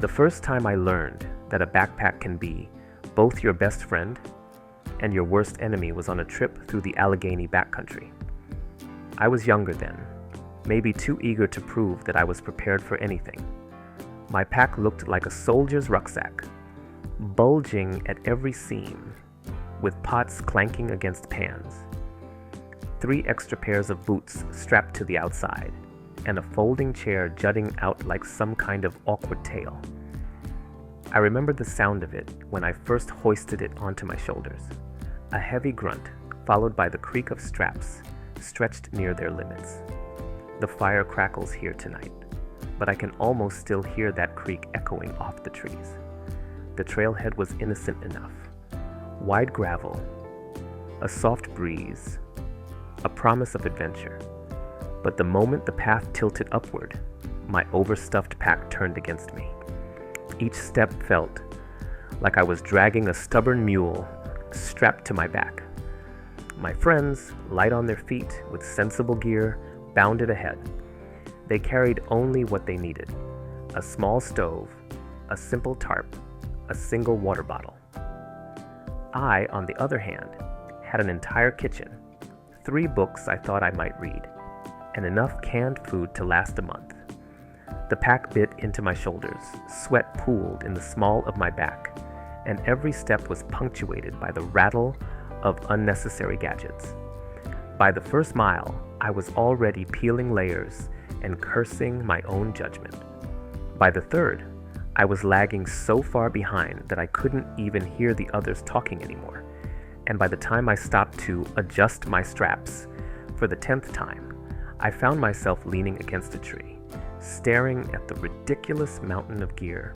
The first time I learned that a backpack can be both your best friend and your worst enemy was on a trip through the Allegheny Backcountry. I was younger then, maybe too eager to prove that I was prepared for anything. My pack looked like a soldier's rucksack, bulging at every seam, with pots clanking against pans. 3 extra pairs of boots strapped to the outside, and a folding chair jutting out like some kind of awkward tail. I remember the sound of it when I first hoisted it onto my shoulders. A heavy grunt, followed by the creak of straps stretched near their limits. The fire crackles here tonight, but I can almost still hear that creak echoing off the trees. The trailhead was innocent enough. Wide gravel, a soft breeze, a promise of adventure. But the moment the path tilted upward, my overstuffed pack turned against me. Each step felt like I was dragging a stubborn mule strapped to my back. My friends, light on their feet with sensible gear, bounded ahead. They carried only what they needed: a small stove, a simple tarp, a single water bottle. I, on the other hand, had an entire kitchen, 3 books I thought I might read, and enough canned food to last a month. The pack bit into my shoulders, sweat pooled in the small of my back, and every step was punctuated by the rattle of unnecessary gadgets. By the first mile, I was already peeling layers and cursing my own judgment. By the third, I was lagging so far behind that I couldn't even hear the others talking anymore. And by the time I stopped to adjust my straps for the 10th time, I found myself leaning against a tree, staring at the ridiculous mountain of gear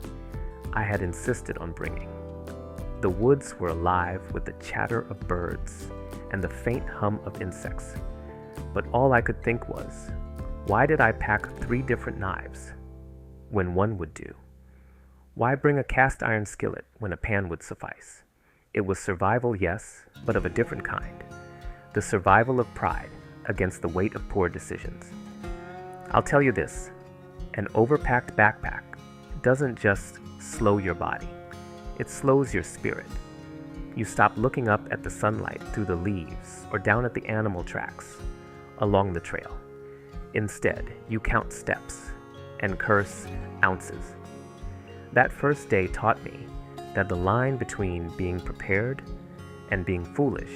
I had insisted on bringing. The woods were alive with the chatter of birds and the faint hum of insects. But all I could think was, why did I pack 3 different knives when one would do? Why bring a cast iron skillet when a pan would suffice? It was survival, yes, but of a different kind. The survival of pride against the weight of poor decisions. I'll tell you this, an overpacked backpack doesn't just slow your body, it slows your spirit. You stop looking up at the sunlight through the leaves or down at the animal tracks along the trail. Instead, you count steps and curse ounces. That first day taught me that the line between being prepared and being foolish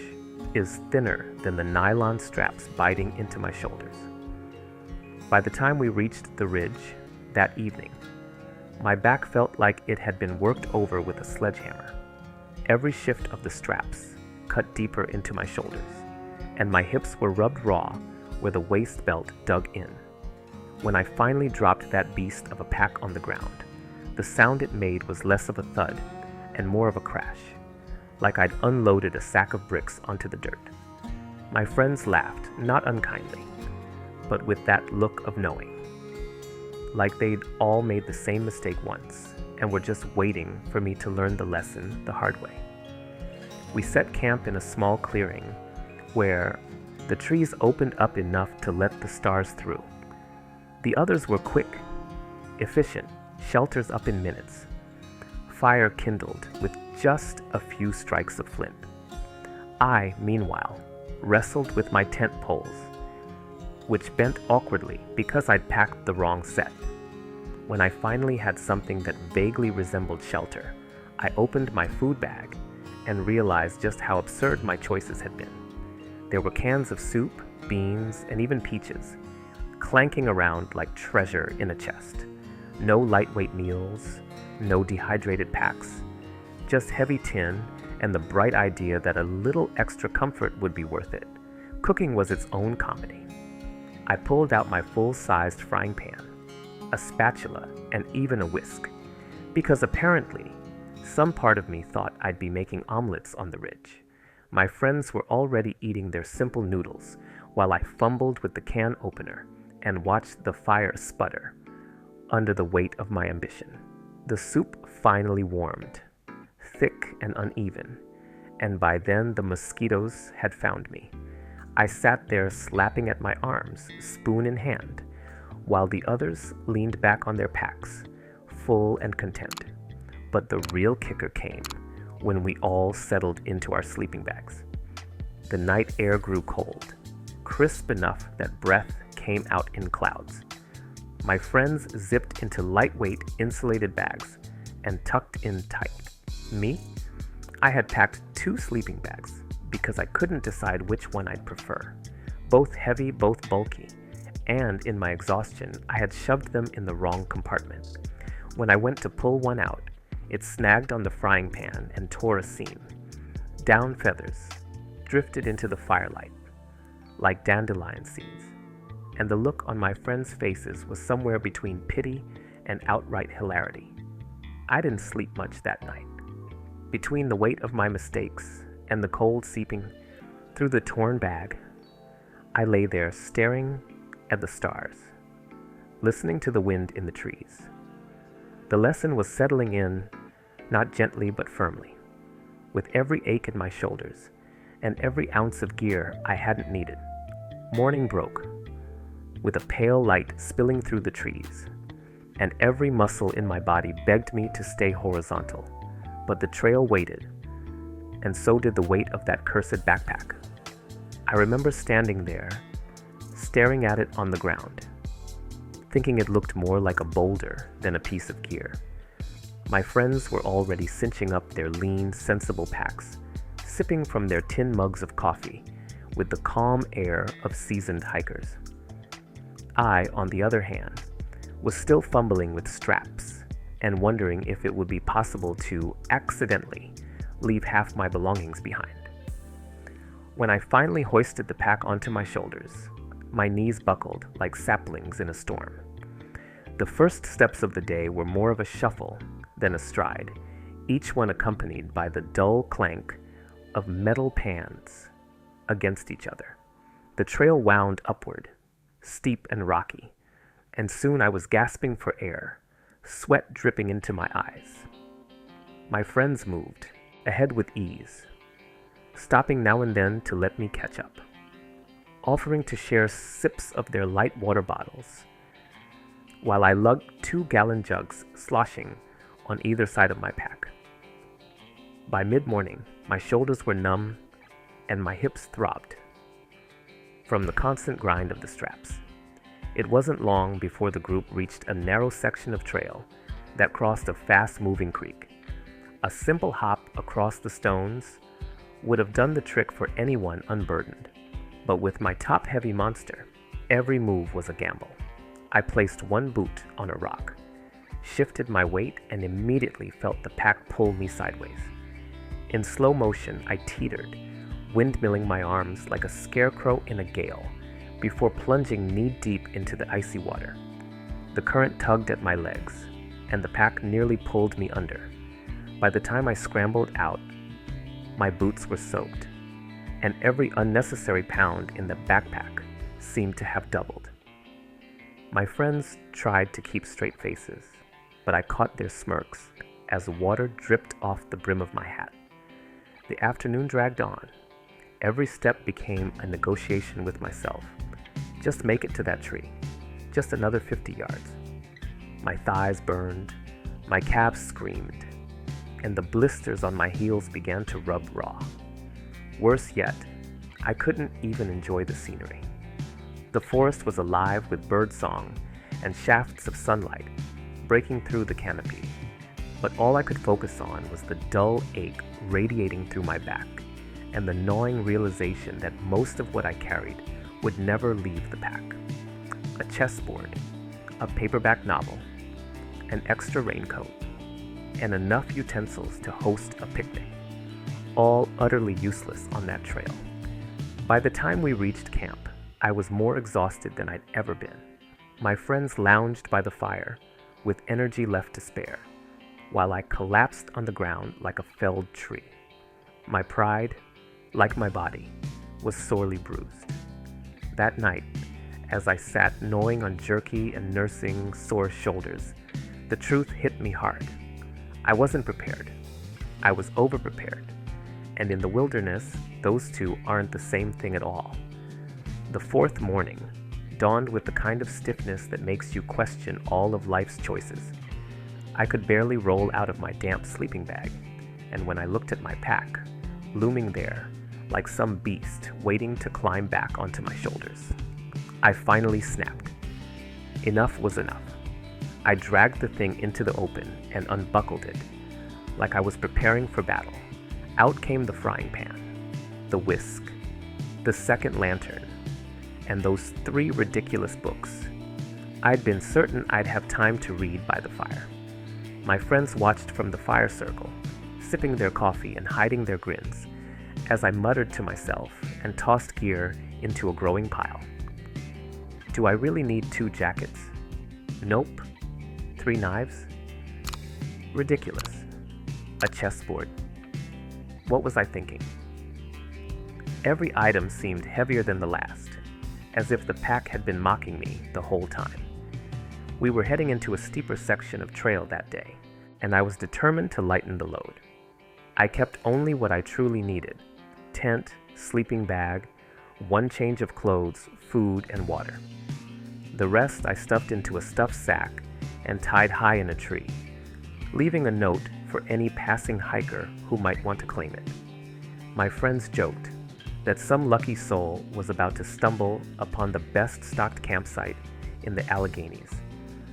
is thinner than the nylon straps biting into my shoulders. By the time we reached the ridge that evening, my back felt like it had been worked over with a sledgehammer. Every shift of the straps cut deeper into my shoulders, and my hips were rubbed raw where the waist belt dug in. When I finally dropped that beast of a pack on the ground, the sound it made was less of a thud and more of a crash, like I'd unloaded a sack of bricks onto the dirt. My friends laughed, not unkindly, but with that look of knowing, like they'd all made the same mistake once and were just waiting for me to learn the lesson the hard way. We set camp in a small clearing where the trees opened up enough to let the stars through. The others were quick, efficient, shelters up in minutes. Fire kindled with just a few strikes of flint. I, meanwhile, wrestled with my tent poles, which bent awkwardly because I'd packed the wrong set. When I finally had something that vaguely resembled shelter, I opened my food bag and realized just how absurd my choices had been. There were cans of soup, beans, and even peaches, clanking around like treasure in a chest. No lightweight meals, no dehydrated packs, just heavy tin and the bright idea that a little extra comfort would be worth it. Cooking was its own comedy. I pulled out my full-sized frying pan, a spatula, and even a whisk, because apparently some part of me thought I'd be making omelets on the ridge. My friends were already eating their simple noodles while I fumbled with the can opener and watched the fire sputter under the weight of my ambition. The soup finally warmed, thick and uneven, and by then the mosquitoes had found me. I sat there slapping at my arms, spoon in hand, while the others leaned back on their packs, full and content. But the real kicker came when we all settled into our sleeping bags. The night air grew cold, crisp enough that breath came out in clouds. My friends zipped into lightweight insulated bags and tucked in tight. Me? I had packed 2 sleeping bags because I couldn't decide which one I'd prefer. Both heavy, both bulky, and in my exhaustion, I had shoved them in the wrong compartment. When I went to pull one out, it snagged on the frying pan and tore a seam. Down feathers drifted into the firelight like dandelion seeds, and the look on my friends' faces was somewhere between pity and outright hilarity. I didn't sleep much that night. Between the weight of my mistakes and the cold seeping through the torn bag, I lay there staring at the stars, listening to the wind in the trees. The lesson was settling in, not gently but firmly, with every ache in my shoulders and every ounce of gear I hadn't needed. Morning broke, with a pale light spilling through the trees, and every muscle in my body begged me to stay horizontal. But the trail waited, and so did the weight of that cursed backpack. I remember standing there, staring at it on the ground, thinking it looked more like a boulder than a piece of gear. My friends were already cinching up their lean, sensible packs, sipping from their tin mugs of coffee with the calm air of seasoned hikers. I, on the other hand, was still fumbling with straps and wondering if it would be possible to accidentally leave half my belongings behind. When I finally hoisted the pack onto my shoulders, my knees buckled like saplings in a storm. The first steps of the day were more of a shuffle than a stride, each one accompanied by the dull clank of metal pans against each other. The trail wound upward, steep and rocky, and soon I was gasping for air, sweat dripping into my eyes. My friends moved, ahead with ease, stopping now and then to let me catch up, offering to share sips of their light water bottles, while I lugged 2-gallon jugs sloshing on either side of my pack. By mid-morning, my shoulders were numb and my hips throbbed from the constant grind of the straps. It wasn't long before the group reached a narrow section of trail that crossed a fast-moving creek. A simple hop across the stones would have done the trick for anyone unburdened, but with my top-heavy monster, every move was a gamble. I placed one boot on a rock, shifted my weight, and immediately felt the pack pull me sideways. In slow motion, I teetered, windmilling my arms like a scarecrow in a gale, before plunging knee-deep into the icy water. The current tugged at my legs, and the pack nearly pulled me under. By the time I scrambled out, my boots were soaked, and every unnecessary pound in the backpack seemed to have doubled. My friends tried to keep straight faces, but I caught their smirks as water dripped off the brim of my hat. The afternoon dragged on. Every step became a negotiation with myself. Just make it to that tree. Just another 50 yards. My thighs burned, my calves screamed, and the blisters on my heels began to rub raw. Worse yet, I couldn't even enjoy the scenery. The forest was alive with birdsong and shafts of sunlight breaking through the canopy, but all I could focus on was the dull ache radiating through my back and the gnawing realization that most of what I carried would never leave the pack. A chessboard, a paperback novel, an extra raincoat, and enough utensils to host a picnic, all utterly useless on that trail. By the time we reached camp, I was more exhausted than I'd ever been. My friends lounged by the fire with energy left to spare, while I collapsed on the ground like a felled tree. My pride, like my body, was sorely bruised. That night, as I sat gnawing on jerky and nursing sore shoulders, the truth hit me hard. I wasn't prepared. I was overprepared. And in the wilderness, those two aren't the same thing at all. The fourth morning dawned with the kind of stiffness that makes you question all of life's choices. I could barely roll out of my damp sleeping bag, and when I looked at my pack, looming there like some beast waiting to climb back onto my shoulders, I finally snapped. Enough was enough. I dragged the thing into the open and unbuckled it, like I was preparing for battle. Out came the frying pan, the whisk, the second lantern, and those 3 ridiculous books. I'd been certain I'd have time to read by the fire. My friends watched from the fire circle, sipping their coffee and hiding their grins, as I muttered to myself and tossed gear into a growing pile. Do I really need 2 jackets? Nope. 3 knives? Ridiculous. A chessboard? What was I thinking? Every item seemed heavier than the last, as if the pack had been mocking me the whole time. We were heading into a steeper section of trail that day, and I was determined to lighten the load. I kept only what I truly needed: tent, sleeping bag, 1 change of clothes, food, and water. The rest I stuffed into a stuffed sack and tied high in a tree, leaving a note for any passing hiker who might want to claim it. My friends joked that some lucky soul was about to stumble upon the best-stocked campsite in the Alleghenies,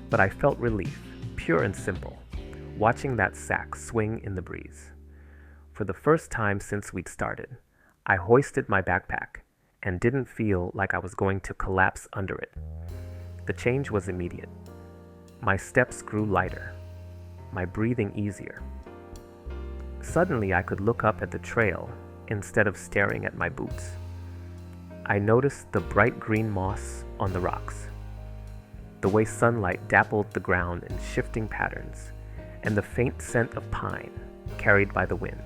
but I felt relief, pure and simple, watching that sack swing in the breeze. For the first time since we'd started, I hoisted my backpack and didn't feel like I was going to collapse under it. The change was immediate. My steps grew lighter, my breathing easier. Suddenly, I could look up at the trail instead of staring at my boots. I noticed the bright green moss on the rocks, the way sunlight dappled the ground in shifting patterns, and the faint scent of pine carried by the wind.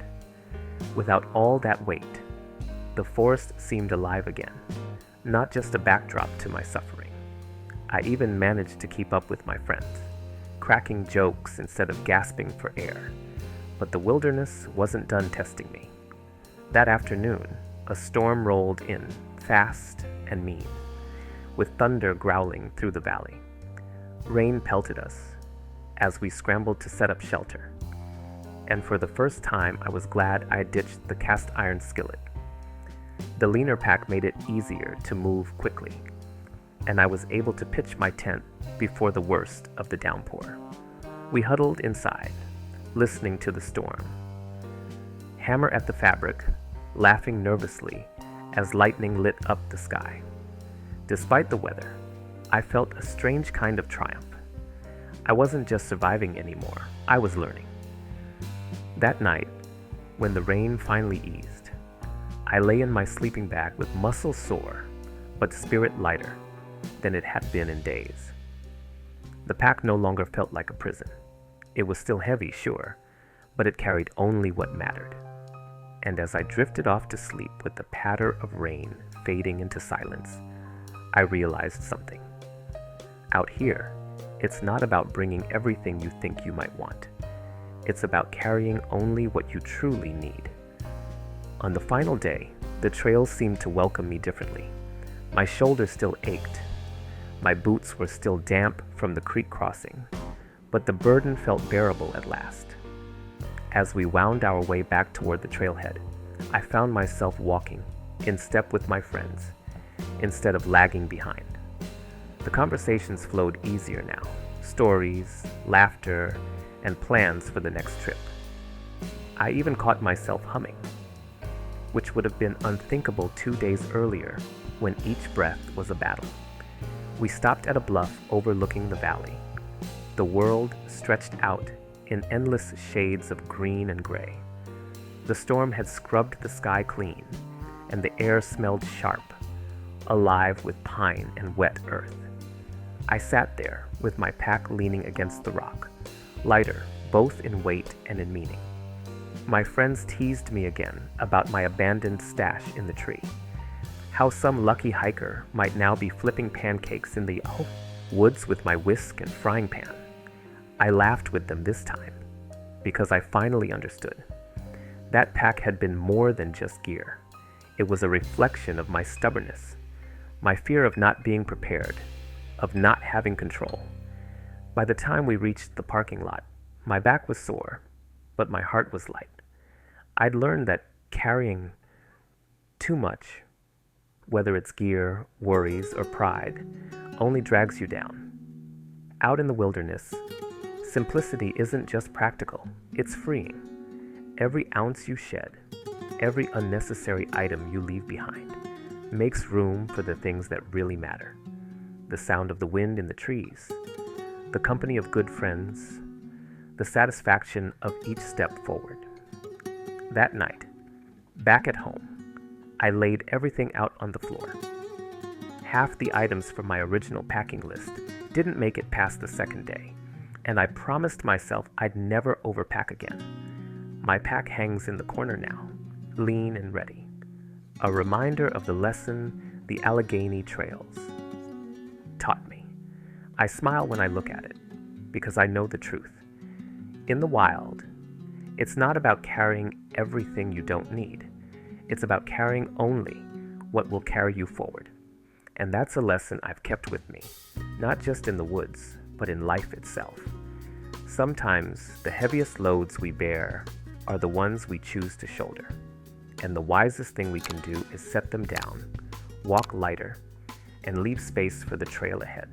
Without all that weight, the forest seemed alive again, not just a backdrop to my suffering. I even managed to keep up with my friends, cracking jokes instead of gasping for air. But the wilderness wasn't done testing me. That afternoon, a storm rolled in, fast and mean, with thunder growling through the valley. Rain pelted us as we scrambled to set up shelter. And for the first time, I was glad I ditched the cast iron skillet. The leaner pack made it easier to move quickly, and I was able to pitch my tent before the worst of the downpour. We huddled inside, listening to the storm. Hammer at the fabric, laughing nervously as lightning lit up the sky. Despite the weather, I felt a strange kind of triumph. I wasn't just surviving anymore, I was learning. That night, when the rain finally eased, I lay in my sleeping bag with muscles sore, but spirit lighter than it had been in days. The pack no longer felt like a prison. It was still heavy, sure, but it carried only what mattered. And as I drifted off to sleep with the patter of rain fading into silence, I realized something. Out here, it's not about bringing everything you think you might want. It's about carrying only what you truly need. On the final day, the trail seemed to welcome me differently. My shoulders still ached. My boots were still damp from the creek crossing, but the burden felt bearable at last. As we wound our way back toward the trailhead, I found myself walking in step with my friends, instead of lagging behind. The conversations flowed easier now, stories, laughter, and plans for the next trip. I even caught myself humming, which would have been unthinkable 2 days earlier when each breath was a battle. We stopped at a bluff overlooking the valley. The world stretched out in endless shades of green and gray. The storm had scrubbed the sky clean, and the air smelled sharp, alive with pine and wet earth. I sat there with my pack leaning against the rock, lighter both in weight and in meaning. My friends teased me again about my abandoned stash in the tree. How some lucky hiker might now be flipping pancakes in the woods with my whisk and frying pan. I laughed with them this time, because I finally understood. That pack had been more than just gear. It was a reflection of my stubbornness, my fear of not being prepared, of not having control. By the time we reached the parking lot, My back was sore, but my heart was light. I'd learned that carrying too much, whether it's gear, worries, or pride, only drags you down. Out in the wilderness, simplicity isn't just practical, it's freeing. Every ounce you shed, every unnecessary item you leave behind, makes room for the things that really matter. The sound of the wind in the trees, the company of good friends, the satisfaction of each step forward. That night, back at home, I laid everything out on the floor. Half the items from my original packing list didn't make it past the second day, and I promised myself I'd never overpack again. My pack hangs in the corner now, lean and ready. A reminder of the lesson the Allegheny trails taught me. I smile when I look at it, because I know the truth. In the wild, it's not about carrying everything you don't need. It's about carrying only what will carry you forward. And that's a lesson I've kept with me, not just in the woods, but in life itself. Sometimes the heaviest loads we bear are the ones we choose to shoulder. And the wisest thing we can do is set them down, walk lighter, and leave space for the trail ahead.